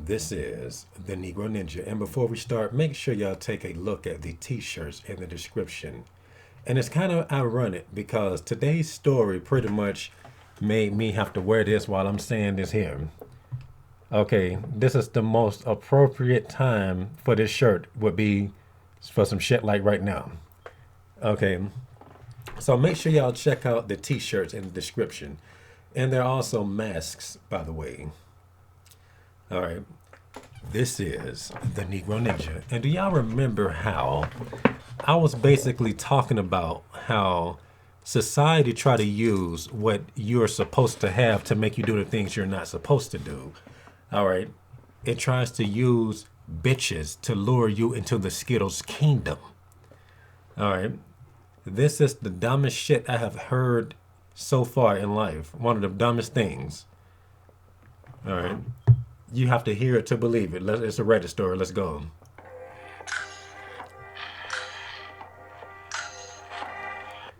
This is the Negro Ninja. And before we start, make sure y'all take a look at the t-shirts in the description. And it's kind of ironic because today's story pretty much made me have to wear this while I'm saying this here. Okay, this is the most appropriate time for this shirt would be for some shit like right now. Okay, so make sure y'all check out the t-shirts in the description. And there are also masks, by the way. All right. This is the Negro Ninja. And do y'all remember how I was basically talking about how society try to use what you're supposed to have to make you do the things you're not supposed to do? All right. It tries to use bitches to lure you into the Skittles kingdom. All right. This is the dumbest shit I have heard so far in life. One of the dumbest things. All right. You have to hear it to believe it. It's a Reddit story. Let's go.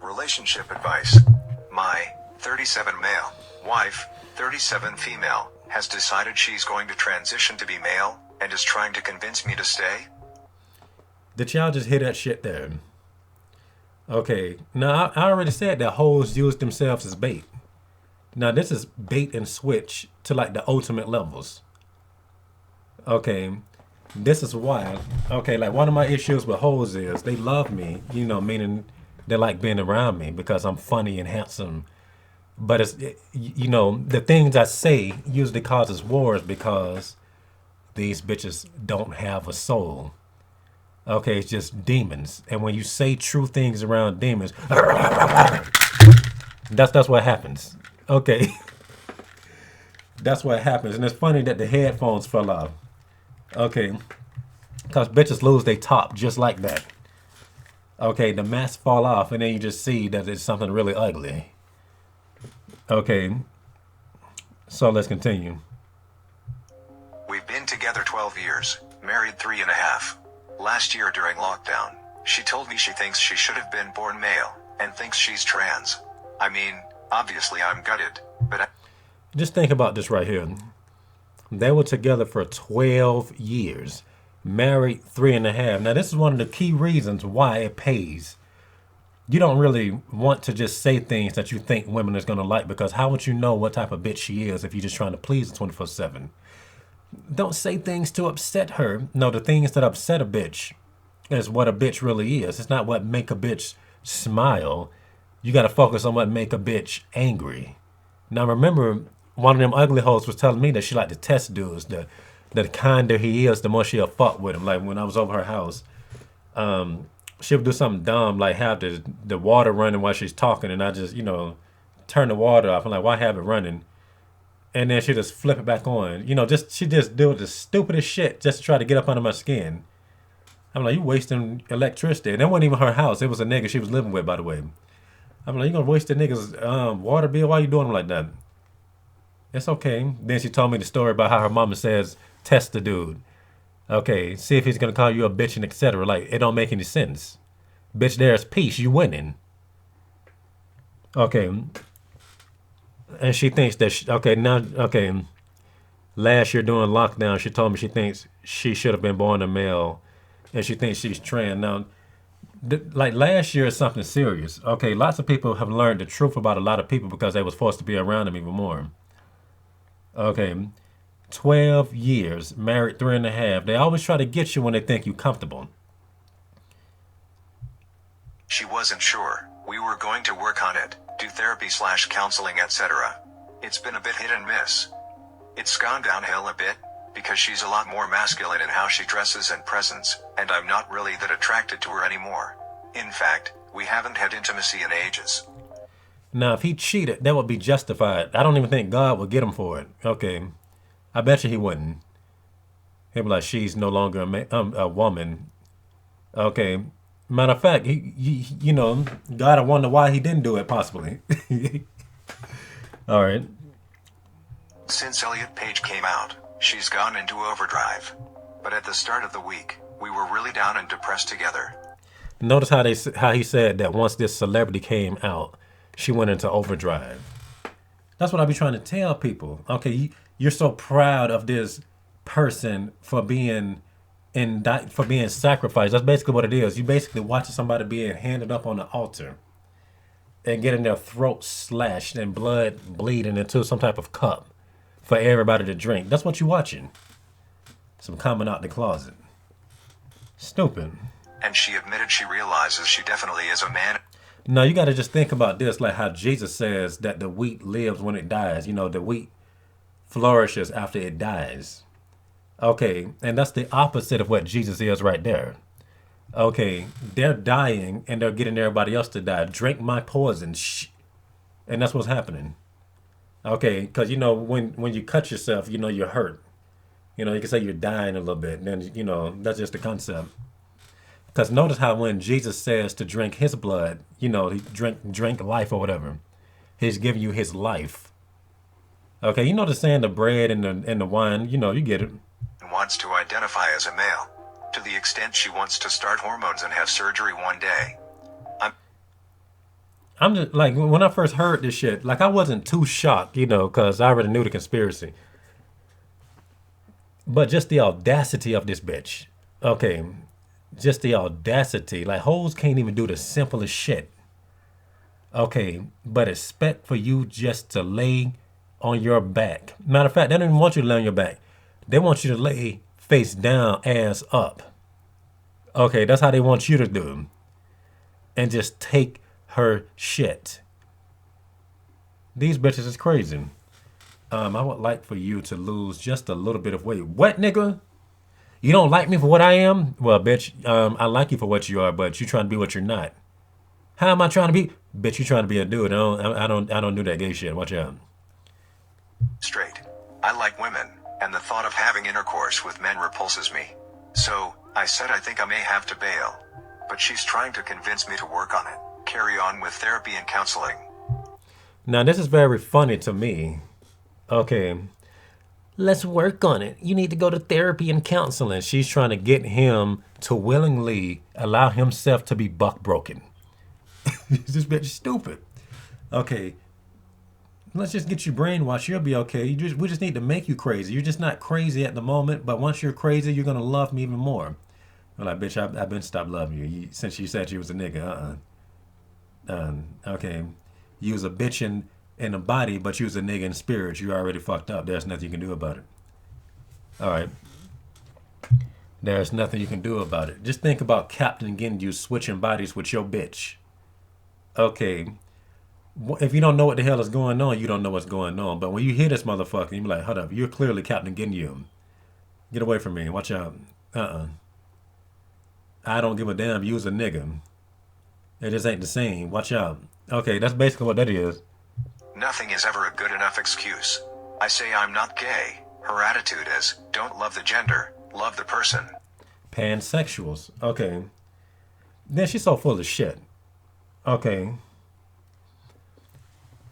Relationship advice. My 37 male wife, 37 female, has decided she's going to transition to be male and is trying to convince me to stay. Did y'all just hear that shit there? Okay. Now, I already said that hoes use themselves as bait. Now, this is bait and switch to like the ultimate levels. Okay, this is why. Okay, like one of my issues with hoes is they love me, meaning they like being around me because I'm funny and handsome. But the things I say usually causes wars because these bitches don't have a soul. Okay, it's just demons. And when you say true things around demons, that's what happens. Okay. That's what happens. And it's funny that the headphones fell off. Okay, because bitches lose their top just like that. Okay, the mask fall off and then you just see that it's something really ugly. Okay, so let's continue. We've been together 12 years, married 3.5. Last year during lockdown, she told me she thinks she should have been born male and thinks she's trans. I mean, obviously I'm gutted, but just think about this right here. They were together for 12 years, married 3.5. Now, this is one of the key reasons why it pays. You don't really want to just say things that you think women is going to like because how would you know what type of bitch she is if you're just trying to please her 24/7? Don't say things to upset her. No, the things that upset a bitch is what a bitch really is. It's not what make a bitch smile. You got to focus on what make a bitch angry. Now, remember, one of them ugly hoes was telling me that she liked to test dudes. The kinder he is, the more she'll fuck with him. Like when I was over her house, she would do something dumb, like have the water running while she's talking, and I just, turn the water off. I'm like, why have it running? And then she just flip it back on. She just do the stupidest shit just to try to get up under my skin. I'm like, you wasting electricity. And that wasn't even her house. It was a nigga she was living with, by the way. I'm like, you gonna waste the nigga's water bill? Why you doing him like that? It's okay. Then she told me the story about how her mama says, test the dude. Okay, see if he's going to call you a bitch and etc. Like, it don't make any sense. Bitch, there's peace. You winning. Okay. And she thinks that, last year during lockdown, she told me she thinks she should have been born a male. And she thinks she's trans. Now, like last year is something serious. Okay, lots of people have learned the truth about a lot of people because they was forced to be around them even more. Okay, 12 years, married 3.5. They always try to get you when they think you comfortable. She wasn't sure. We were going to work on it, do therapy/counseling, etc. It's been a bit hit and miss. It's gone downhill a bit, because she's a lot more masculine in how she dresses and presents, and I'm not really that attracted to her anymore. In fact, we haven't had intimacy in ages. Now, if he cheated, that would be justified. I don't even think God would get him for it. Okay. I bet you he wouldn't. He'd be like, she's no longer a woman. Okay. Matter of fact, God, I wonder why he didn't do it, possibly. All right. Since Elliot Page came out, she's gone into overdrive. But at the start of the week, we were really down and depressed together. Notice how he said that once this celebrity came out, she went into overdrive. That's what I be trying to tell people. Okay, you're so proud of this person for being for being sacrificed. That's basically what it is. You basically watching somebody being handed up on the altar and getting their throat slashed and blood bleeding into some type of cup for everybody to drink. That's what you're watching. Some coming out the closet. Stupid. And she admitted she realizes she definitely is a man. Now you got to just think about this, like how Jesus says that the wheat lives when it dies. You know, the wheat flourishes after it dies. Okay, and that's the opposite of what Jesus is right there. Okay, they're dying and they're getting everybody else to die. Drink my poison, and that's what's happening. Okay, because you know when you cut yourself, you know you're hurt. You know you can say you're dying a little bit, and then you know that's just the concept. Because notice how when Jesus says to drink his blood, you know, he drink life or whatever, he's giving you his life. Okay, you know the saying the bread and the wine, you know, you get it. Wants to identify as a male. To the extent she wants to start hormones and have surgery one day. I'm just like when I first heard this shit, like I wasn't too shocked, you know, because I already knew the conspiracy. But just the audacity of this bitch. Okay, just the audacity. Like hoes can't even do the simplest shit. Okay, but expect for you just to lay on your back. Matter of fact, they don't even want you to lay on your back. They want you to lay face down, ass up. Okay, that's how they want you to do. And just take her shit. These bitches is crazy. I would like for you to lose just a little bit of weight. What, nigga? You don't like me for what I am? Well, bitch, I like you for what you are, but you trying to be what you're not. How am I trying to be? Bitch, you trying to be a dude. I don't do that gay shit. Watch out. Straight. I like women, and the thought of having intercourse with men repulses me. So, I said I think I may have to bail. But she's trying to convince me to work on it. Carry on with therapy and counseling. Now, this is very funny to me. Okay. Let's work on it. You need to go to therapy and counseling. She's trying to get him to willingly allow himself to be buck broken. This bitch is stupid. Okay. Let's just get you brainwashed. You'll be okay. We just need to make you crazy. You're just not crazy at the moment, but once you're crazy, you're gonna love me even more. I'm like, bitch, I've been stopped loving you since you said you was a nigga. Okay. You was a bitch in the body, but you was a nigga in spirit. You already fucked up. There's nothing you can do about it. All right. There's nothing you can do about it. Just think about Captain getting you switching bodies with your bitch. Okay. If you don't know what the hell is going on, you don't know what's going on. But when you hear this motherfucker, you be like, hold up, you're clearly Captain Ginyu. Get away from me. Watch out. I don't give a damn. You's a nigga. It just ain't the same. Watch out. Okay, that's basically what that is. Nothing is ever a good enough excuse. I say I'm not gay. Her attitude is, don't love the gender, love the person. Pansexuals. Okay. Then she's so full of shit. Okay.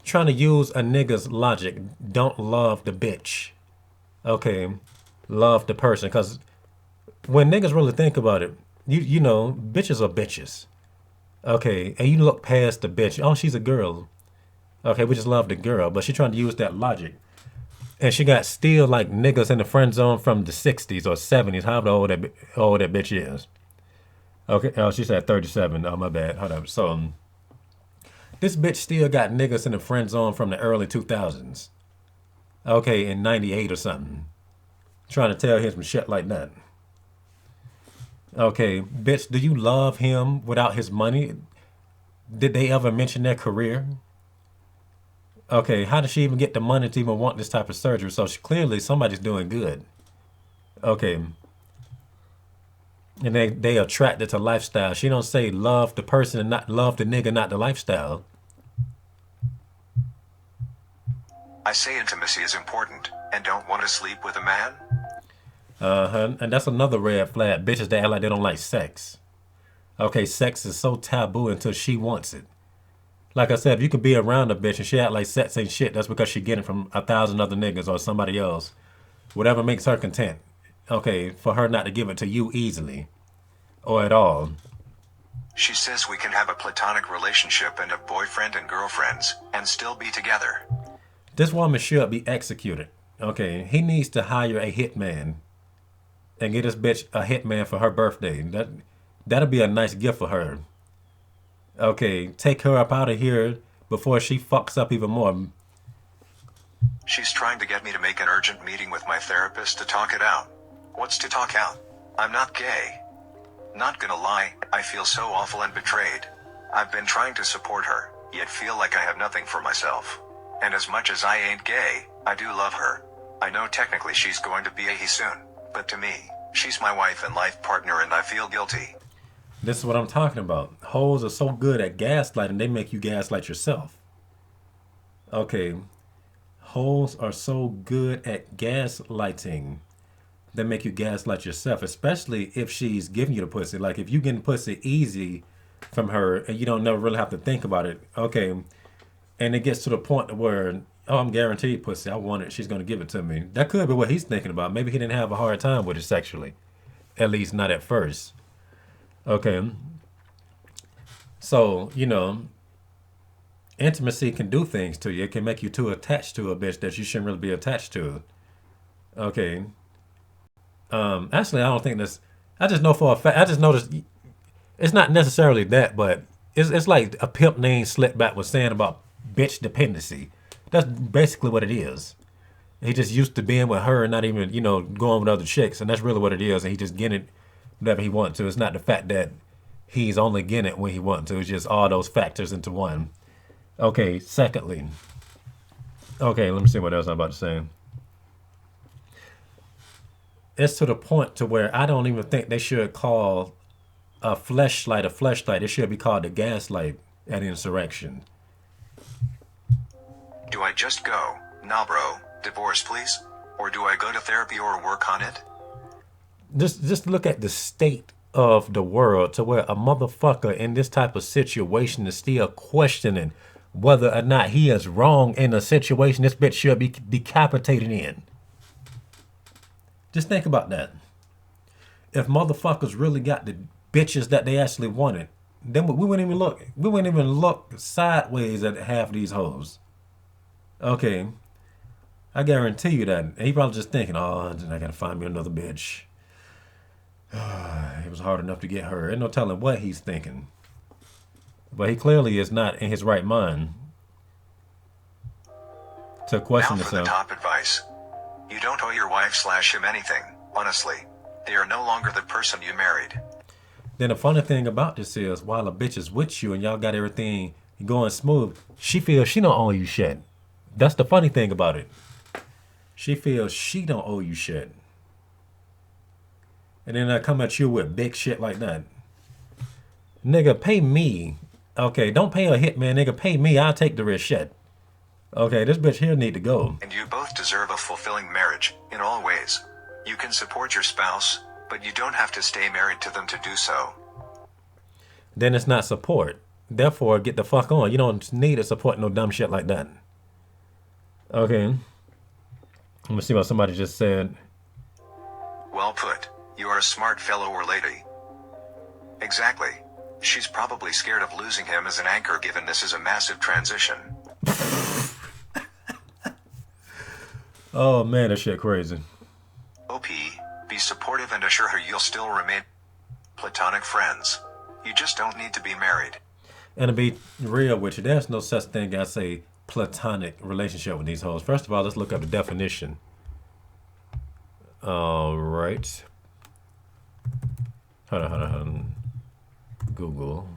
Trying to use a nigga's logic. Don't love the bitch. Okay. Love the person. Because when niggas really think about it, you know, bitches are bitches. Okay. And you look past the bitch. Oh, she's a girl. Okay, we just love the girl. But she trying to use that logic. And she got still like niggas in the friend zone from the 60s or 70s. However old that bitch is. Okay. Oh, she said 37. Oh, my bad. Hold up. So, this bitch still got niggas in the friend zone from the early 2000s. Okay, in 98 or something. Trying to tell him some shit like that. Okay, bitch, do you love him without his money? Did they ever mention their career? Okay, how did she even get the money to even want this type of surgery? So clearly somebody's doing good. Okay. And they attracted to lifestyle. She don't say love the person and not love the nigga, not the lifestyle. I say intimacy is important, and don't want to sleep with a man. And that's another red flag. Bitches that act like they don't like sex. Okay, sex is so taboo until she wants it. Like I said, if you can be around a bitch and she act like sex ain't shit, that's because she getting it from 1,000 other niggas or somebody else. Whatever makes her content. Okay, for her not to give it to you easily. Or at all. She says we can have a platonic relationship and have boyfriend and girlfriends, and still be together. This woman should be executed. Okay, he needs to hire a hitman and get this bitch a hitman for her birthday. That'll be a nice gift for her. Okay, take her up out of here before she fucks up even more. She's trying to get me to make an urgent meeting with my therapist to talk it out. What's to talk out? I'm not gay. Not gonna lie, I feel so awful and betrayed. I've been trying to support her, yet feel like I have nothing for myself. And as much as I ain't gay, I do love her. I know technically she's going to be a he soon, but to me, she's my wife and life partner and I feel guilty. This is what I'm talking about. Hoes are so good at gaslighting, they make you gaslight yourself. Okay, hoes are so good at gaslighting, they make you gaslight yourself, especially if she's giving you the pussy. Like if you getting pussy easy from her and you don't never really have to think about it. Okay, and it gets to the point where, oh, I'm guaranteed pussy. I want it. She's gonna give it to me. That could be what he's thinking about. Maybe he didn't have a hard time with it sexually, at least not at first. Okay, so intimacy can do things to you. It can make you too attached to a bitch that you shouldn't really be attached to. Okay. Actually, I don't think this. I just know for a fact. I just noticed it's not necessarily that, but it's like a pimp named Slickback was saying about bitch dependency. That's basically what it is. He just used to being with her and not even going with other chicks, and that's really what it is. And he just getting it whenever he wants to. It's not the fact that he's only getting it when he wants to. It's just all those factors into one. Okay. Secondly, okay, let me see what else I'm about to say. It's to the point to where I don't even think they should call a fleshlight a fleshlight. It should be called a gaslight at insurrection. Do I just go, nah bro, divorce please? Or do I go to therapy or work on it? Just look at the state of the world to where a motherfucker in this type of situation is still questioning whether or not he is wrong in a situation this bitch should be decapitated in. Just think about that. If motherfuckers really got the bitches that they actually wanted, then we wouldn't even look. We wouldn't even look sideways at half these hoes. Okay, I guarantee you that. And he probably just thinking, oh, I gotta find me another bitch. It was hard enough to get her. Ain't no telling what he's thinking. But he clearly is not in his right mind to question Now for the himself. top advice. You don't owe your wife/him anything, honestly. They are no longer the person you married. Then the funny thing about this is, while a bitch is with you and y'all got everything going smooth, she feels she don't owe you shit. That's the funny thing about it. She feels she don't owe you shit. And then I come at you with big shit like that. Nigga, pay me. Okay, don't pay a hitman, nigga. Pay me. I'll take the risk shit. Okay, this bitch here need to go. And you both deserve a fulfilling marriage, in all ways. You can support your spouse, but you don't have to stay married to them to do so. Then it's not support. Therefore, get the fuck on. You don't need to support no dumb shit like that. Okay. Let me see what somebody just said. Well put. You are a smart fellow or lady. Exactly. She's probably scared of losing him as an anchor given this is a massive transition. Oh man, that shit crazy. OP, be supportive and assure her you'll still remain platonic friends. You just don't need to be married. And to be real with you, there's no such thing as a platonic relationship with these hoes. First of all, let's look up the definition. All right. Hold on. Google.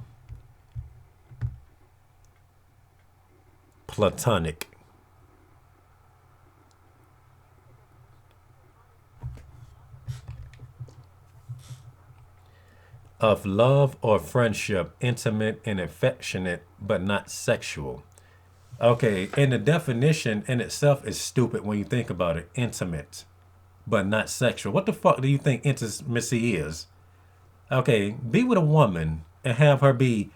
Platonic. Of love or friendship, intimate and affectionate, but not sexual. Okay, and the definition in itself is stupid when you think about it. Intimate, but not sexual. What the fuck do you think intimacy is? Okay, be with a woman and have her be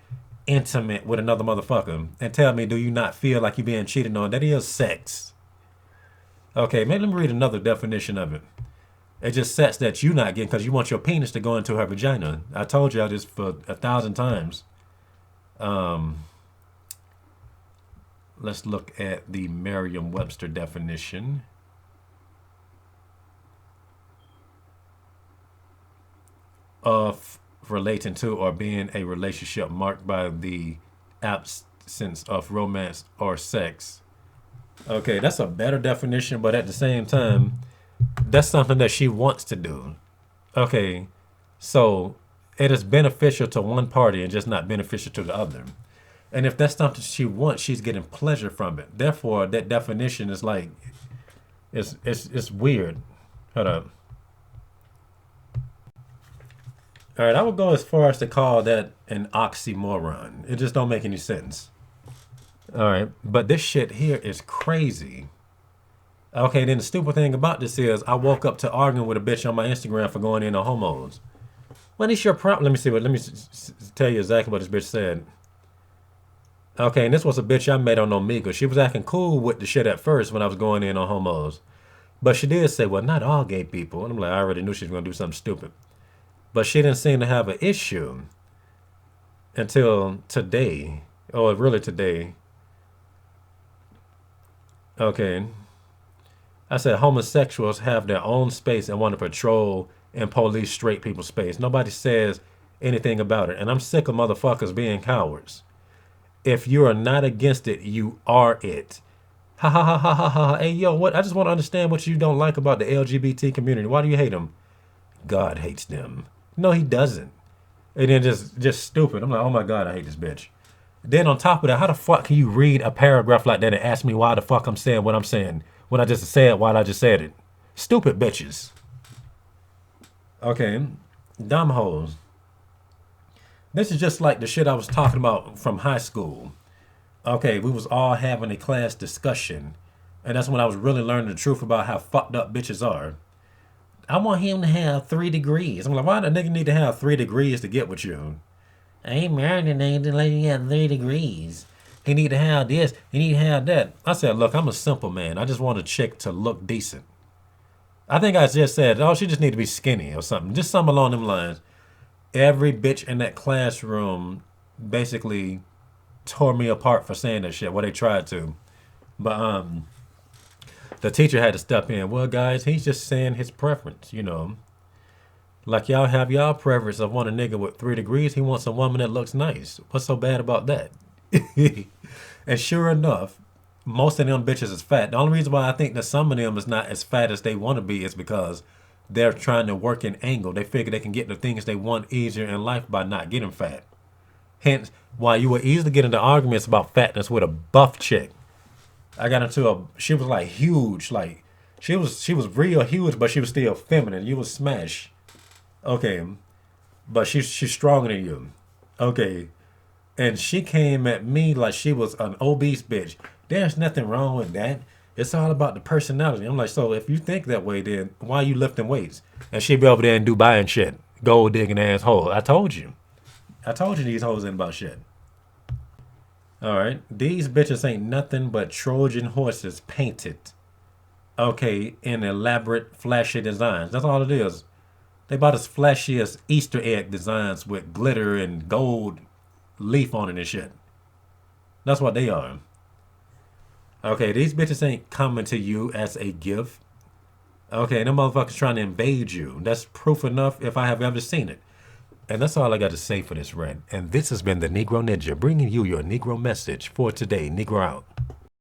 intimate with another motherfucker and tell me, do you not feel like you're being cheated on? That is sex. Okay, maybe let me read another definition of it. It's just sex that you not getting because you want your penis to go into her vagina. I told y'all this for 1,000 times. Let's look at the Merriam-Webster definition. of relating to or being a relationship marked by the absence of romance or sex. Okay, that's a better definition, but at the same time, that's something that she wants to do. Okay, so it is beneficial to one party and just not beneficial to the other. And if that's something she wants, she's getting pleasure from it. Therefore, that definition is like it's weird. Hold up. All right, I would go as far as to call that an oxymoron. It just don't make any sense. All right, but this shit here is crazy. Okay, then the stupid thing about this is I woke up to arguing with a bitch on my Instagram for going in on homos. What is your problem? Let me see what. Let me tell you exactly what this bitch said. Okay, and this was a bitch I met on Omegle. She was acting cool with the shit at first when I was going in on homos. But she did say, well, not all gay people. And I'm like, I already knew she was going to do something stupid. But she didn't seem to have an issue until today. Oh, really today. Okay. I said homosexuals have their own space and want to patrol and police straight people's space. Nobody says anything about it. And I'm sick of motherfuckers being cowards. If you are not against it, you are it. Ha ha ha ha ha ha. Hey, yo, what? I just want to understand what you don't like about the LGBT community. Why do you hate them? God hates them. No, he doesn't. And then just stupid. I'm like, oh my God, I hate this bitch. Then on top of that, how the fuck can you read a paragraph like that and ask me why the fuck I'm saying what I'm saying when I just said why I just said it? Stupid bitches. Okay, dumb hoes. This is just like the shit I was talking about from high school. Okay, we was all having a class discussion. And that's when I was really learning the truth about how fucked up bitches are. I want him to have 3 degrees. I'm like, why the nigga need to have 3 degrees to get with you? I ain't married a nigga to let you have 3 degrees. He need to have this. He need to have that. I said, look, I'm a simple man. I just want a chick to look decent. I think I just said, oh, she just need to be skinny or something. Just something along them lines. Every bitch in that classroom basically tore me apart for saying that shit. Well, they tried to. But the teacher had to step in. Well, guys, he's just saying his preference, you know. Like y'all have y'all preference of want a nigga with 3 degrees. He wants a woman that looks nice. What's so bad about that? And sure enough, most of them bitches is fat. The only reason why I think that some of them is not as fat as they want to be is because they're trying to work an angle. They figure they can get the things they want easier in life by not getting fat. Hence, why you would easily get into arguments about fatness with a buff chick. I got into she was like huge, like she was real huge, but she was still feminine. You was smash. Okay, but she's stronger than you. Okay, and she came at me like she was an obese bitch. There's nothing wrong with that. It's all about the personality. I'm like, so if you think that way, then why are you lifting weights? And she be over there in Dubai and shit, gold digging asshole. I told you these hoes ain't about shit. All right, these bitches ain't nothing but Trojan horses painted. Okay, in elaborate, flashy designs. That's all it is. They about as flashy as Easter egg designs with glitter and gold leaf on it and shit. That's what they are. Okay, these bitches ain't coming to you as a gift. Okay, them motherfuckers trying to invade you. That's proof enough if I have ever seen it. And that's all I got to say for this rant. And this has been the Negro Ninja bringing you your Negro message for today. Negro out.